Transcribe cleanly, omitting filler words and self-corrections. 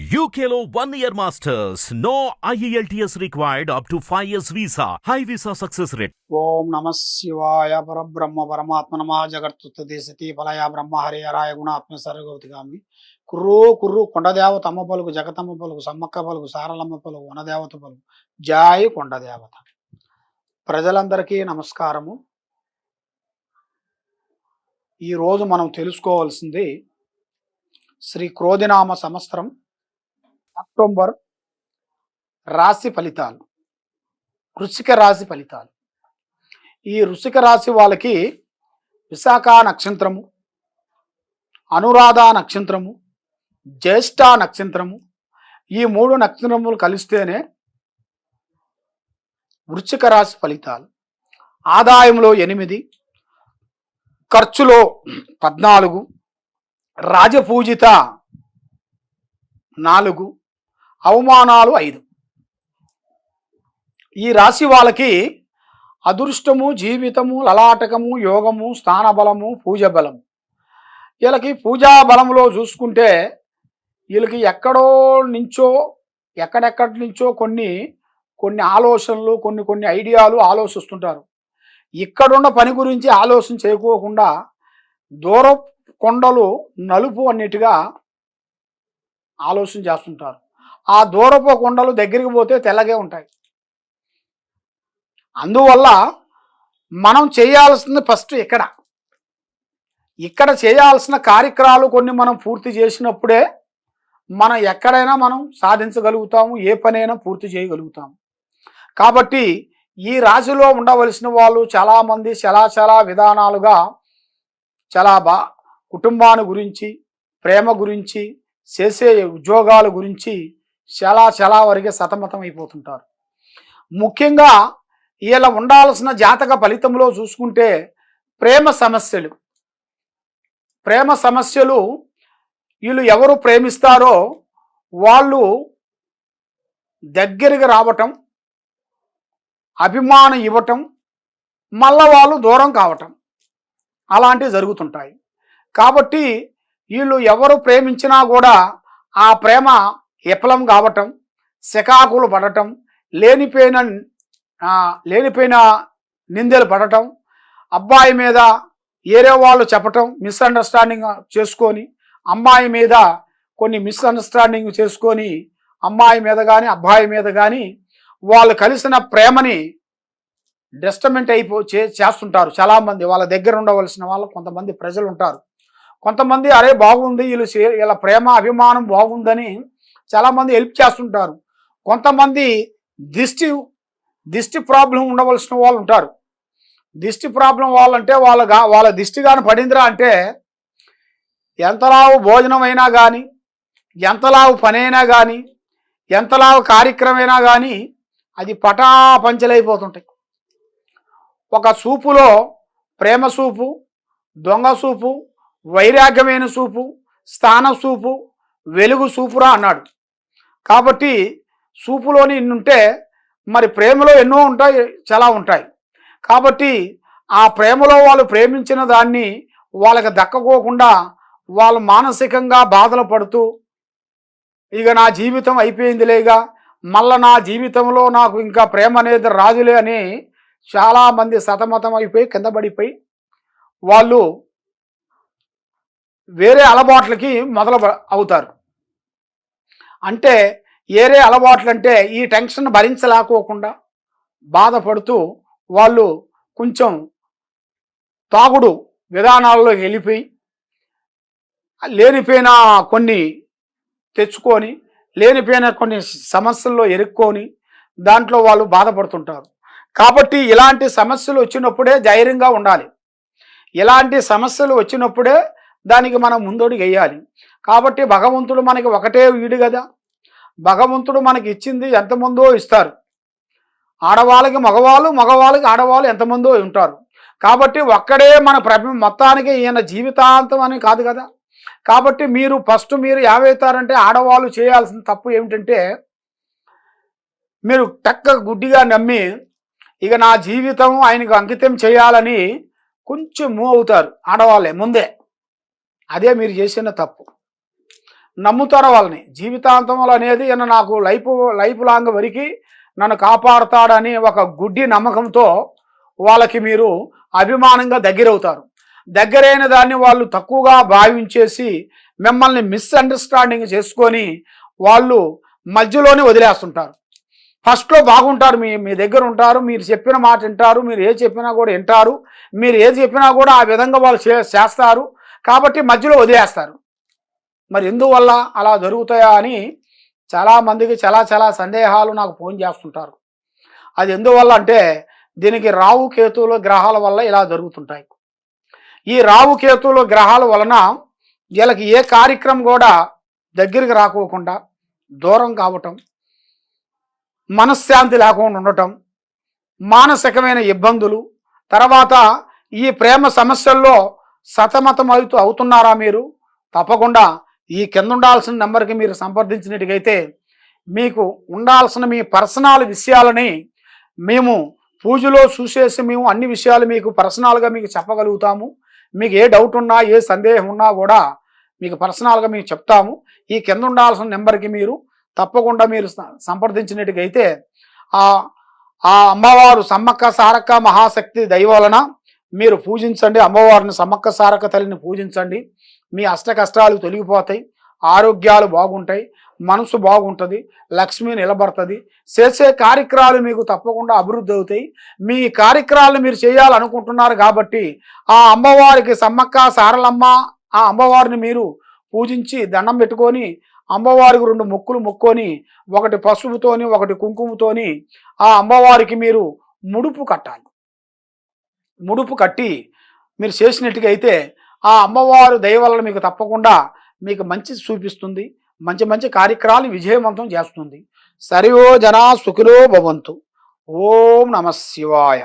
UKLO 1 year masters. No IELTS required up to 5 years visa. High visa success rate. ఓం నమ శివాయ పరబ్రహ్మ పరమాత్మ నమ జగత్తుత్తే సతీ ఫలయ బ్రహ్మ హరిహరాయ గుణాత్మ సర్వగౌతిగామి కుర్రో కుర్రు కొండదేవత అమ్మ పలుకు జగతమ్మ పలుకు సమ్మక్క పలుకు సారలమ్మ పలుకు వనదేవత పలుకు జాయ్ కొండదేవత. ప్రజలందరికీ నమస్కారము. ఈరోజు మనం తెలుసుకోవాల్సింది శ్రీ క్రోధినామ సంవత్సరం అక్టోబర్ రాశి ఫలితాలు, వృశ్చిక రాశి ఫలితాలు. ఈ వృశ్చిక రాశి వాళ్ళకి విశాఖ నక్షత్రము, అనురాధ నక్షత్రము, జ్యేష్ఠ నక్షత్రము, ఈ 3 నక్షత్రములు కలిస్తేనే వృశ్చిక రాశి ఫలితాలు. ఆదాయంలో 8, ఖర్చులో 14, రాజపూజిత 4, అవమానాలు 5. ఈ రాశి వాళ్ళకి అదృష్టము, జీవితము, లలాటకము, యోగము, స్థానబలము, పూజ బలము. వీళ్ళకి పూజా బలంలో చూసుకుంటే వీళ్ళకి ఎక్కడెక్కడి నుంచో కొన్ని ఆలోచనలు, కొన్ని ఐడియాలు ఆలోచిస్తుంటారు. ఇక్కడున్న పని గురించి ఆలోచన చేయకోకుండా దూర కొండలు నలుపు అన్నిటిగా ఆలోచన చేస్తుంటారు. ఆ దూరపు కొండలు దగ్గరికి పోతే తెల్లగే ఉంటాయి. అందువల్ల మనం చేయాల్సింది ఫస్ట్ ఇక్కడ చేయాల్సిన కార్యక్రమాలు కొన్ని మనం పూర్తి చేసినప్పుడే మనం ఎక్కడైనా మనం సాధించగలుగుతాము, ఏ పనైనా పూర్తి చేయగలుగుతాము. కాబట్టి ఈ రాశిలో ఉండవలసిన వాళ్ళు చాలామంది చాలా విధానాలుగా కుటుంబాన్ని గురించి, ప్రేమ గురించి, చేసే ఉద్యోగాల గురించి చాలా వరకు సతమతం అయిపోతుంటారు. ముఖ్యంగా వీళ్ళ ఉండాల్సిన జాతక ఫలితంలో చూసుకుంటే ప్రేమ సమస్యలు వీళ్ళు ఎవరు ప్రేమిస్తారో వాళ్ళు దగ్గరికి రావటం, అభిమానం ఇవ్వటం, మళ్ళా వాళ్ళు దూరం కావటం అలాంటివి జరుగుతుంటాయి. కాబట్టి వీళ్ళు ఎవరు ప్రేమించినా కూడా ఆ ప్రేమ విఫలం కావటం, శకాకులు పడటం, లేనిపోయిన నిందలు పడటం, అబ్బాయి మీద ఏరే వాళ్ళు చెప్పటం, మిస్అండర్స్టాండింగ్ చేసుకొని అమ్మాయి మీద కొన్ని మిస్అండర్స్టాండింగ్ చేసుకొని అమ్మాయి మీద కానీ అబ్బాయి మీద కానీ వాళ్ళు కలిసిన ప్రేమని డిస్టర్బెంట్ చేస్తుంటారు. చాలామంది వాళ్ళ దగ్గర ఉండవలసిన వాళ్ళు కొంతమంది ప్రజలు ఉంటారు. కొంతమంది అరే బాగుంది, వీళ్ళ ప్రేమ అభిమానం బాగుందని చాలామంది హెల్ప్ చేస్తుంటారు. కొంతమంది దిష్టి ప్రాబ్లం ఉండవలసిన వాళ్ళు ఉంటారు. దిష్టి ప్రాబ్లం వాళ్ళంటే వాళ్ళ దిష్టి కానీ పడిందిరా అంటే ఎంతలావు భోజనం అయినా కానీ, ఎంతలావు పని అయినా కానీ, ఎంతలావు కార్యక్రమమైనా కానీ అది పటాపంచలైపోతుంటాయి. ఒక సూపులో ప్రేమ సూపు, దొంగ సూపు, వైరాగ్యమైన సూపు, స్థాన సూపు, వెలుగు సూపురా అన్నాడు. కాబట్టి సూపులోని ఇన్నుంటే మరి ప్రేమలో ఎన్నో చాలా ఉంటాయి. కాబట్టి ఆ ప్రేమలో వాళ్ళు ప్రేమించిన దాన్ని వాళ్ళకి దక్కకోకుండా వాళ్ళు మానసికంగా బాధలు పడుతూ ఇక నా జీవితం అయిపోయిందిలేగా, మళ్ళా నా జీవితంలో నాకు ఇంకా ప్రేమ అనేది రాదులే అని చాలామంది సతమతం అయిపోయి కింద పడిపోయి వాళ్ళు వేరే అలవాట్లకి మొదలు అవుతారు. అంటే ఏరే అలవాట్లు అంటే ఈ టెన్షన్ భరించలేకోకుండా బాధపడుతూ వాళ్ళు కొంచెం తాగుడు విధానాల్లో వెళ్ళిపోయి లేనిపోయిన కొన్ని తెచ్చుకొని, లేనిపోయిన కొన్ని సమస్యల్లో ఎరుక్కొని దాంట్లో వాళ్ళు బాధపడుతుంటారు. కాబట్టి ఇలాంటి సమస్యలు వచ్చినప్పుడే ధైర్యంగా ఉండాలి. ఇలాంటి సమస్యలు వచ్చినప్పుడే దానికి మనం ముందడుగు వేయాలి. కాబట్టి భగవంతుడు మనకి ఒకటే వీడు కదా, భగవంతుడు మనకి ఇచ్చింది ఎంతమందో ఇస్తారు. ఆడవాళ్ళకి మగవాళ్ళు, మగవాళ్ళకి ఆడవాళ్ళు ఎంతమందో ఉంటారు. కాబట్టి ఒక్కడే మన మొత్తానికి ఈయన జీవితాంతం అని కాదు కదా. కాబట్టి ఫస్ట్ మీరు ఏమవుతారంటే ఆడవాళ్ళు చేయాల్సిన తప్పు ఏమిటంటే మీరు గుడ్డిగా నమ్మి ఇక నా జీవితం ఆయనకు అంకితం చేయాలని కొంచెం మూవ్ అవుతారు ఆడవాళ్ళే ముందే. అదే మీరు చేసిన తప్పు. నమ్ముతారు వాళ్ళని. జీవితాంతం అనేది ఈయన నాకు లైఫ్ లాంగ్ వరకు నన్ను కాపాడుతాడని ఒక గుడ్డి నమ్మకంతో వాళ్ళకి మీరు అభిమానంగా దగ్గరవుతారు. దగ్గరైన దాన్ని వాళ్ళు తక్కువగా భావించేసి మిమ్మల్ని మిస్అండర్స్టాండింగ్ చేసుకొని వాళ్ళు మధ్యలోనే వదిలేస్తుంటారు. ఫస్ట్లో బాగుంటారు, మీ దగ్గర ఉంటారు, మీరు చెప్పిన మాట వింటారు, మీరు ఏది చెప్పినా కూడా వింటారు, మీరు ఏది చెప్పినా కూడా ఆ విధంగా వాళ్ళు చేస్తారు. కాబట్టి మధ్యలో వదిలేస్తారు. మరి ఎందువల్ల అలా జరుగుతాయా అని చాలామందికి చాలా సందేహాలు నాకు ఫోన్ చేస్తుంటారు. అది ఎందువల్ల అంటే దీనికి రాహు కేతువుల గ్రహాల వల్ల ఇలా జరుగుతుంటాయి. ఈ రాహు కేతువుల గ్రహాల వలన వీళ్ళకి ఏ కార్యక్రమం కూడా దగ్గరికి రాకోకుండా దూరం కావటం, మనశ్శాంతి లేకుండా ఉండటం, మానసికమైన ఇబ్బందులు, తర్వాత ఈ ప్రేమ సమస్యల్లో సతమతం అవుతున్నారా మీరు? తప్పకుండా ఈ కింద ఉండాల్సిన నెంబర్కి మీరు సంప్రదించినట్టుగైతే మీకు ఉండాల్సిన మీ పర్సనల్ విషయాలని మేము పూజలో చూసేసి మేము అన్ని విషయాలు మీకు పర్సనల్గా మీకు చెప్పగలుగుతాము. మీకు ఏ డౌట్ ఉన్నా ఏ సందేహం ఉన్నా కూడా మీకు పర్సనల్గా మీకు చెప్తాము. ఈ కింద ఉండాల్సిన నెంబర్కి మీరు తప్పకుండా మీరు సంప్రదించినట్టుగైతే ఆ అమ్మవారు సమ్మక్క సారక్క మహాశక్తి దైవాలన మీరు పూజించండి. అమ్మవారిని సమ్మక్క సారక్క తల్లిని పూజించండి. మీ అష్ట కష్టాలు తొలగిపోతాయి, ఆరోగ్యాలు బాగుంటాయి, మనసు బాగుంటుంది, లక్ష్మి నిలబడుతుంది, చేసే కార్యక్రమాలు మీకు తప్పకుండా అభివృద్ధి అవుతాయి. మీ కార్యక్రమాలు మీరు చేయాలనుకుంటున్నారు కాబట్టి ఆ అమ్మవారికి సమ్మక్క సారలమ్మ ఆ అమ్మవారిని మీరు పూజించి దండం పెట్టుకొని అమ్మవారికి 2 మొక్కులు మొక్కొని ఒకటి పసుపుతోని ఒకటి కుంకుమతోని ఆ అమ్మవారికి మీరు ముడుపు కట్టాలి. ముడుపు కట్టి మీరు చేసినట్టుగా అయితే ఆ అమ్మవారు దయ వలన మీకు తప్పకుండా మీకు మంచి చూపిస్తుంది, మంచి కార్యక్రమాలు విజయవంతం చేస్తుంది. సర్వో జనా సుఖినో భవంతు. ఓం నమః శివాయ.